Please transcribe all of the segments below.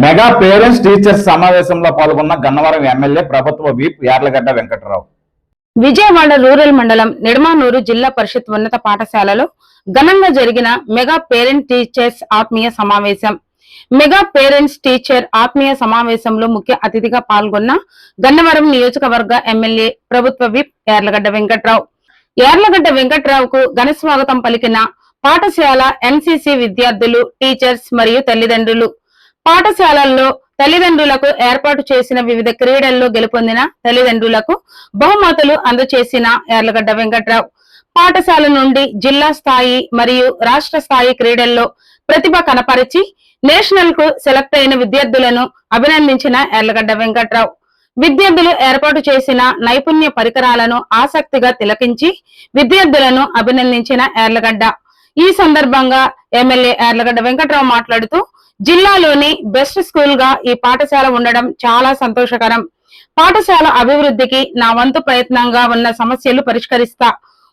Mega parents teachers సమావేశంలో పాల్గొన్న Gannavaram MLA ప్రభుత్వ విప్ యార్లగడ్డ వెంకట్రావు. విజయవాడ రూరల్ మండలం నిడమానూరు జిల్లా పరిషత్ ఉన్నత పాఠశాలలో ఘనంగా జరిగిన మెగా పేరెంట్ టీచర్స్ ఆత్మీయ సమావేశం. మెగా పేరెంట్స్ టీచర్ ఆత్మీయ సమావేశంలో ముఖ్య అతిథిగా పాల్గొన్న గన్నవరం నియోజకవర్గ ఎమ్మెల్యే ప్రభుత్వ విప్ యార్లగడ్డ వెంకట్రావు. యార్లగడ్డ వెంకట్రావుకు ఘన స్వాగతం పలికిన పాఠశాల ఎన్సీసీ విద్యార్థులు, టీచర్స్ మరియు తల్లిదండ్రులు. పాఠశాలల్లో తల్లిదండ్రులకు ఏర్పాటు చేసిన వివిధ క్రీడల్లో గెలుపొందిన తల్లిదండ్రులకు బహుమతులు అందజేసిన యార్లగడ్డ వెంకట్రావు పాఠశాల నుండి జిల్లా స్థాయి మరియు రాష్ట్ర స్థాయి క్రీడల్లో ప్రతిభ కనపరిచి నేషనల్ కు సెలెక్ట్ అయిన విద్యార్థులను అభినందించిన యార్లగడ్డ వెంకట్రావు విద్యార్థులు ఏర్పాటు చేసిన నైపుణ్య పరికరాలను ఆసక్తిగా తిలకించి విద్యార్థులను అభినందించిన యార్లగడ్డ. ఈ సందర్భంగా ఎమ్మెల్యే యార్లగడ్డ వెంకట్రావు మాట్లాడుతూ, జిల్లాలోని బెస్ట్ స్కూల్ గా ఈ పాఠశాల ఉండడం చాలా సంతోషకరం. పాఠశాల అభివృద్ధికి నా వంతు ప్రయత్నంగా ఉన్న సమస్యలు పరిష్కరిస్తా.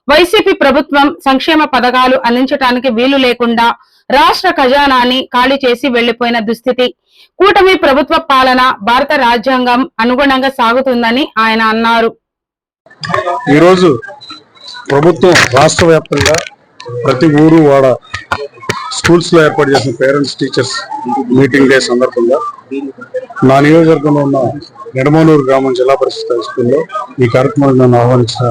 వైసీపీ ప్రభుత్వం సంక్షేమ పథకాలు అందించడానికి వీలు లేకుండా రాష్ట్ర ఖజానాని ఖాళీ చేసి వెళ్లిపోయిన దుస్థితి. కూటమి ప్రభుత్వ పాలన భారత రాజ్యాంగం అనుగుణంగా సాగుతుందని ఆయన అన్నారు. ఈరోజు ప్రభుత్వం రాష్ట్ర వ్యాప్తంగా ప్రతి ఊరు వాడ స్కూల్స్ లో ఏర్పాటు చేసిన పేరెంట్స్ టీచర్స్ మీటింగ్ డే సందర్భంగా నా నియోజకవర్గంలో ఉన్న నిడమానూరు గ్రామం జిల్లా పరిషత్ హై స్కూల్లో ఈ కార్యక్రమాన్ని నన్ను ఆహ్వానించిన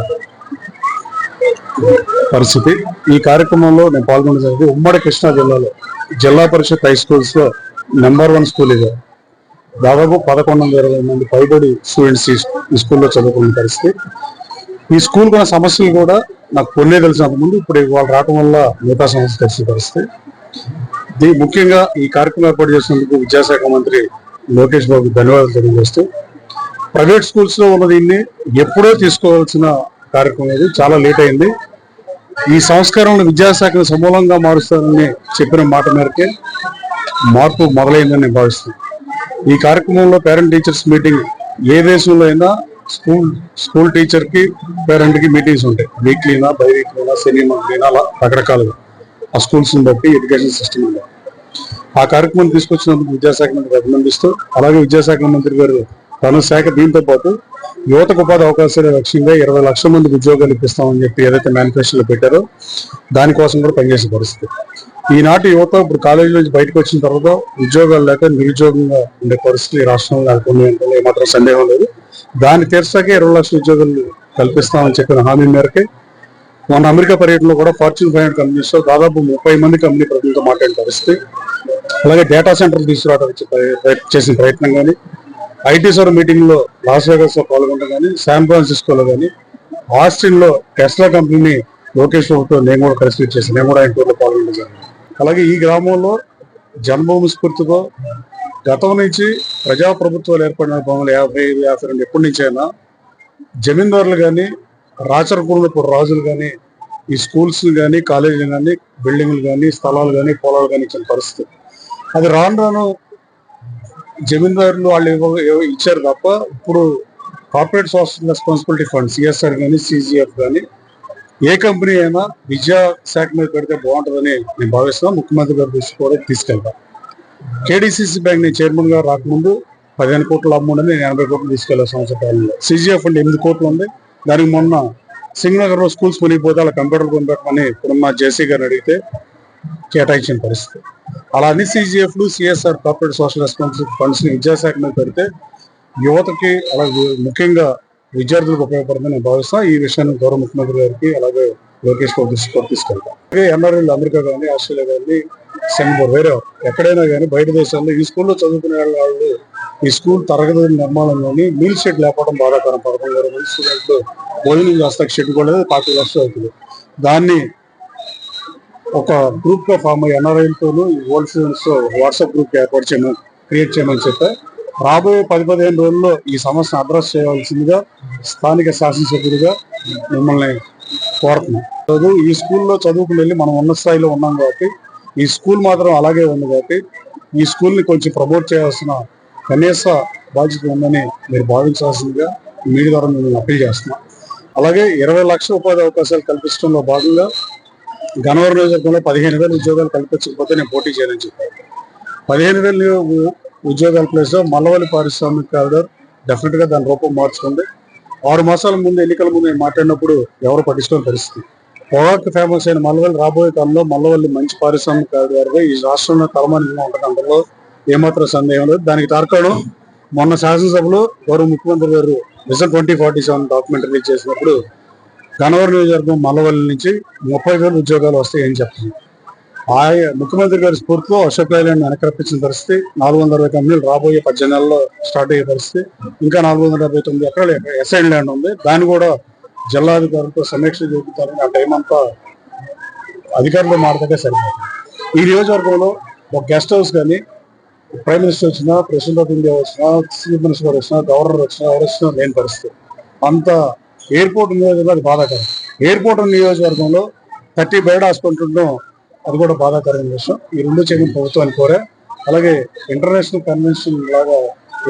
పరిస్థితి. ఈ కార్యక్రమంలో నేను పాల్గొనడం జరిగింది. ఉమ్మడి కృష్ణా జిల్లాలో జిల్లా పరిషత్ హై స్కూల్స్ లో నెంబర్ 1 స్కూల్ ఇది. దాదాపు 1120 మంది పైబడి స్టూడెంట్స్ ఈ స్కూల్లో చదువుకునే పరిస్థితి. ఈ స్కూల్ కొన్న సమస్యలు కూడా నాకు కొన్నే తెలిసినంత ముందు ఇప్పుడు వాళ్ళు రావడం వల్ల మిగతా సమస్య తెలిసిన పరిస్థితి. ముఖ్యంగా ఈ కార్యక్రమం ఏర్పాటు చేసినందుకు విద్యాశాఖ మంత్రి లోకేష్ బాబు ధన్యవాదాలు తెలియజేస్తూ, ప్రైవేట్ స్కూల్స్ లో ఉన్న దీన్ని ఎప్పుడో తీసుకోవాల్సిన కార్యక్రమం ఇది, చాలా లేట్ అయింది. ఈ సంస్కారంలో విద్యాశాఖను సమూలంగా మారుస్తారని చెప్పిన మాట మేరకే మార్పు మొదలైందని నేను భావిస్తున్నాను. ఈ కార్యక్రమంలో పేరెంట్ టీచర్స్ మీటింగ్ ఏ దేశంలో అయినా స్కూల్ టీచర్ కి పేరెంట్ కి మీటింగ్స్ ఉంటాయి. వీక్లీనా, బై వీక్లీనా, శని మంత్లీనా, అలా రకరకాలుగా ఆ స్కూల్స్ బట్టి ఎడ్యుకేషన్ సిస్టమ్ ఉంది. ఆ కార్యక్రమం తీసుకొచ్చినందుకు విద్యాశాఖ మంత్రి అభినందిస్తూ, అలాగే విద్యాశాఖ మంత్రి గారు తన శాఖ దీంతో పాటు యువతకు ఉపాధి అవకాశాల లక్ష్యంగా 20 లక్షల మందికి ఉద్యోగాలు ఇప్పిస్తామని చెప్పి ఏదైతే మేనిఫెస్టోలో పెట్టారో దానికోసం కూడా పనిచేసే పరిస్థితి. ఈనాటి యువత ఇప్పుడు కాలేజీ నుంచి బయటకు వచ్చిన తర్వాత ఉద్యోగాలు లేక నిరుద్యోగంగా ఉండే పరిస్థితి రాష్ట్రంలో నెలకొంది అంటే ఏమాత్రం సందేహం లేదు. దాన్ని తీర్చాకే 20 లక్షల ఉద్యోగాలు కల్పిస్తామని చెప్పిన హామీ మేరకే మన అమెరికా పర్యటనలో కూడా ఫార్చ్యూన్ 500 కంపెనీస్ లో దాదాపు 30 మంది కంపెనీ ప్రతినిధులతో మాట్లాడిన పరిస్థితి. అలాగే డేటా సెంటర్లు తీసుకురావడానికి చేసిన ప్రయత్నం కానీ, ఐటీ సోర్ మీటింగ్ లో లాస్ వేగస్ లో పాల్గొనడం కానీ, శాన్ ఫ్రాన్సిస్కోలో కానీ, ఆస్టిన్ లో టెస్లా కంపెనీని లోకేష్ బాబుతో నేను కూడా పరిస్థితి చేసి నేను కూడా ఆయన టూర్లో పాల్గొనడం జరిగింది. అలాగే ఈ గ్రామంలో జన్మభూమి స్ఫూర్తితో గతం నుంచి ప్రజాప్రభుత్వాలు ఏర్పడిన భూములు 55-52 ఎప్పటి నుంచి అయినా జమీందారులు కానీ, రాచరకూరులప్పుడు రాజులు కానీ ఈ స్కూల్స్ కానీ, కాలేజీలు కానీ, బిల్డింగ్లు కానీ, స్థలాలు కానీ, పొలాలు కానీ ఇచ్చిన పరిస్థితి. అది రాను రాను జమీందారులు వాళ్ళు ఇచ్చారు తప్ప ఇప్పుడు corporate social responsibility fund CSR కానీ, సిజిఎఫ్ కానీ ఏ కంపెనీ అయినా విద్యాశాఖ మీద పెడితే బాగుంటుందని నేను భావిస్తున్నాను. ముఖ్యమంత్రి గారి దృష్టి కూడా తీసుకెళ్తాను. కేడీసీసీ బ్యాంక్ నేను చైర్మన్ గా రాకముందు 15 కోట్లు అమ్ముండని నేను 80 కోట్లు తీసుకెళ్లే సంవత్సరాలు. సిజిఎఫ్ అంటే 8 కోట్లు ఉంది. దానికి మొన్న సింగనగర్ లో స్కూల్స్ మునిగిపోతే అలా కంప్యూటర్ కొనిపెట్టమని ఇప్పుడున్న జేసీ గారిని అడిగితే కేటాయించిన పరిస్థితి. అలా అన్ని సిజిఎఫ్లు, CSR corporate social responsibility funds ని విద్యాశాఖ మీద పెడితే యువతకి అలాగే ముఖ్యంగా విద్యార్థులకు ఉపయోగపడుతుందని నేను భావిస్తాను. ఈ విషయాన్ని గౌరవ ముఖ్యమంత్రి గారికి అలాగే లోకేష్ బాబు దృష్టి కూడా తీసుకెళ్తాం. అలాగే ఎన్ఆర్ఐలు అమెరికా కానీ, ఆస్ట్రేలియా కానీ, సింగపూర్ వేరే ఎక్కడైనా కానీ బయట దేశాల్లో ఈ స్కూల్లో చదువుకునే వాళ్ళు ఈ స్కూల్ తరగతి నిర్మాణంలోని మీల్ షెడ్ లేకపోవడం బాధాకరం. 11,000 మంది స్టూడెంట్లు భోజనం చేస్తాక షెడ్ కూడా 40 లక్షలు అవుతుంది. దాన్ని ఒక గ్రూప్ గా ఫామ్ అయ్యి ఎన్ఆర్ఐలతోనూ ఓల్డ్ స్టూడెంట్స్ వాట్సాప్ గ్రూప్ ఏర్పాటు క్రియేట్ చేయమని చెప్పారు. రాబోయే 10-15 రోజుల్లో ఈ సమస్యను అడ్రస్ చేయవలసిందిగా స్థానిక శాసనసభ్యుడిగా మిమ్మల్ని కోరుతున్నాం. ఈ స్కూల్లో చదువుకుని వెళ్ళి మనం ఉన్న స్థాయిలో ఉన్నాం కాబట్టి ఈ స్కూల్ మాత్రం అలాగే ఉంది కాబట్టి ఈ స్కూల్ ని కొంచెం ప్రమోట్ చేయాల్సిన కనీస బాధ్యత ఉందని మీరు భావించాల్సిందిగా మీడియా ద్వారా మిమ్మల్ని అప్పీల్ చేస్తున్నాం. అలాగే 20 లక్షల ఉపాధి అవకాశాలు కల్పించడంలో భాగంగా గన్నవరం నియోజకవర్గంలో 15,000 ఉద్యోగాలు కల్పించకపోతే నేను పోటీ చేయాలని చెప్పాను. 15,000 ఉద్యోగాల ప్లేస్ లో మల్లవల్లి పారిశ్రామిక కారిడార్ డెఫినెట్ గా దాని రూపం మార్చుకుంది. 6 మాసాల ముందు ఎన్నికల ముందు నేను మాట్లాడినప్పుడు ఎవరు పట్టించుకోని పరిస్థితి. పొగాకు ఫేమస్ అయిన మల్లవల్లి రాబోయే కాలంలో మల్లవల్లి మంచి పారిశ్రామిక కారిడార్ గా ఈ రాష్ట్రంలో తలమానికంగా ఉంటుంది. అందులో ఏమాత్రం సందేహం లేదు. దానికి తార్కాణం మొన్న శాసనసభలో గౌరవ ముఖ్యమంత్రి గారు విజన్ 2047 డాక్యుమెంట్ రిలీజ్ చేసినప్పుడు గన్నవరం నియోజకవర్గం మల్లవల్లి నుంచి 30,000 ఉద్యోగాలు వస్తాయని చెప్తుంది. ముఖ్యమంత్రి గారి స్ఫూర్తిలో అశోక్ లైలాండ్ వెనక్కి రప్పించిన పరిస్థితి. 460 కంపెనీలు రాబోయే 18 నెలల్లో స్టార్ట్ అయ్యే పరిస్థితి. ఇంకా 479 ఎకరాలు ఎస్ఐన్ ల్యాండ్ ఉంది. దాన్ని కూడా జిల్లాధికారులతో సమీక్ష చేపుతారని ఆ టైం అంతా అధికారులు మారదాకా సరిపోతుంది. ఈ నియోజకవర్గంలో ఒక గెస్ట్ హౌస్ కానీ ప్రైమ్ మినిస్టర్ వచ్చినా, ప్రెసిడెంట్ ఆఫ్ ఇండియా వచ్చినా, చీఫ్ మినిస్టర్ వచ్చినా, గవర్నర్ వచ్చినా, ఎవరు వచ్చినా లేని పరిస్థితి. అంత ఎయిర్పోర్ట్ నియోజకవర్గం అది బాధాకరం. ఎయిర్పోర్ట్ నియోజకవర్గంలో 30 బెడ్ హాస్పిటల్ ఉండడం అది కూడా బాధాకరమైన విషయం. ఈ రెండు చేయడం ప్రభుత్వాన్ని కోరా. అలాగే ఇంటర్నేషనల్ కన్వెన్షన్ లాగా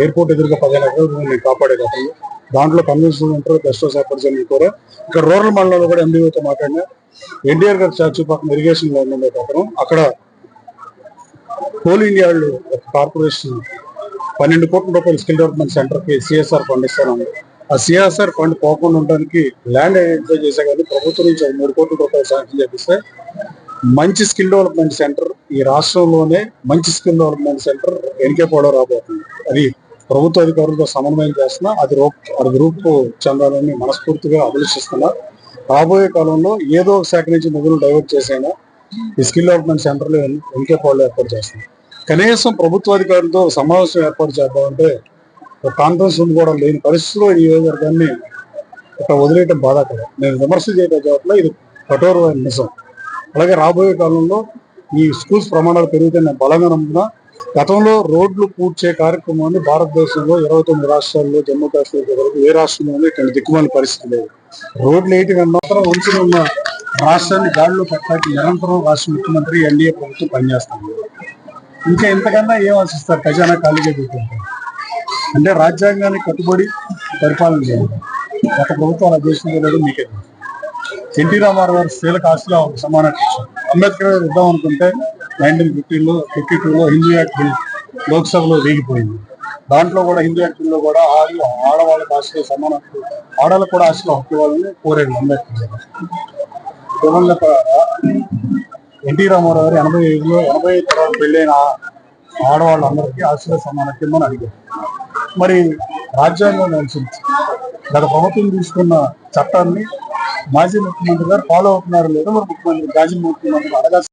ఎయిర్పోర్ట్ ఎదురుగా 15 ఎకరాలు నేను కాపాడే గతంలో దాంట్లో కన్వెన్షన్ సెంటర్ గెస్ట్ హౌస్ ఏర్పాటు చేయడం కోరా. ఇక్కడ రూరల్ మండలంలో కూడా ఎండిఓతో మాట్లాడినా. ఎన్టీఆర్ గారి చార్జీ పక్కన ఇరిగేషన్ లో ఉండే పక్కన అక్కడ కోల్ ఇండియా వాళ్ళు ఒక కార్పొరేషన్ 12 కోట్ల రూపాయల స్కిల్ డెవలప్మెంట్ సెంటర్ కి సిఎస్ఆర్ ఫండ్ ఇస్తాను. ఆ సిఎస్ఆర్ ఫండ్ పోకుండా ఉండడానికి ల్యాండ్ ఐడెంటిఫై చేసే కానీ ప్రభుత్వం నుంచి 3 కోట్ల రూపాయలు శాంక్షన్ చేపిస్తే మంచి స్కిల్ డెవలప్మెంట్ సెంటర్ ఈ రాష్ట్రంలోనే మంచి స్కిల్ డెవలప్మెంట్ సెంటర్ ఎన్కేపోవడం రాబోతుంది. అది ప్రభుత్వ అధికారులతో సమన్వయం చేస్తున్నా. అది రూపు చెందాలని మనస్ఫూర్తిగా అభిలషిస్తున్నా. రాబోయే కాలంలో ఏదో ఒక శాఖ నుంచి నిధులు డైవర్ట్ చేసైనా ఈ స్కిల్ డెవలప్మెంట్ సెంటర్లు ఎన్కేపోవడం ఏర్పాటు చేస్తుంది. కనీసం ప్రభుత్వ అధికారులతో సమావేశం ఏర్పాటు చేద్దామంటే ఒక కాన్ఫరెన్స్ రూమ్ కూడా లేని పరిస్థితిలో ఈ నియోజకవర్గాన్ని ఇక్కడ వదిలేయటం బాధాకరం. నేను విమర్శ చేయడం చోట్ల ఇది కఠోరమైన నిజం. అలాగే రాబోయే కాలంలో ఈ స్కూల్స్ ప్రమాణాలు పెరిగితే నేను బలంగా నమ్ముతున్నా. గతంలో రోడ్లు పూడ్చే కార్యక్రమాన్ని భారతదేశంలో 29 రాష్ట్రాల్లో జమ్మూ కాశ్మీర్ వరకు ఏ రాష్ట్రంలో ఇటువంటి దిక్కుమాలిన పరిస్థితి లేదు. రోడ్లు వేయటం మాత్రం ఉంచి ఉన్న రాష్ట్రాన్ని గాడిలో పెట్టడానికి నిరంతరం రాష్ట్ర ముఖ్యమంత్రి ఎన్డీఏ ప్రభుత్వం పనిచేస్తుంది. ఇంకా ఇంతకన్నా ఏం ఆశిస్తారు? ఖజానా ఖాళీగా పెట్టుకుంటారు అంటే రాజ్యాంగానికి కట్టుబడి పరిపాలన చేయాలి. గత ప్రభుత్వం ఆ దేశంలో లేదు. మీకే ఎన్టీ రామారావు గారు స్త్రీలకు ఆస్తిగా ఒక సమానత్వం ఇచ్చారు. అంబేద్కర్ గారు ఇద్దాం అనుకుంటే 1952లో హిందూ యాక్ట్ బిల్ లోక్సభలో వేగిపోయింది. దాంట్లో కూడా హిందూ యాక్ట్ బిల్లో కూడా ఆడవాళ్ళకి ఆస్తిగా సమానత్వం, ఆడవాళ్ళకు కూడా ఆస్తిలో హక్కు ఇవ్వాలని కోరాడు అంబేద్కర్ గారు. దివంగత ఎన్టీ రామారావు గారు 85లో 85 తర్వాత పెళ్ళైన ఆడవాళ్ళందరికీ ఆస్తిలో సమానత్వం అని అడిగారు. మరి రాజ్యాంగం అనుసరించి గత ప్రభుత్వం తీసుకున్న చట్టాన్ని మాజీ ముఖ్యమంత్రి గారు ఫాలో అవుతున్నారు లేదా మరి మాజీ ముఖ్యమంత్రి అడగాల్సి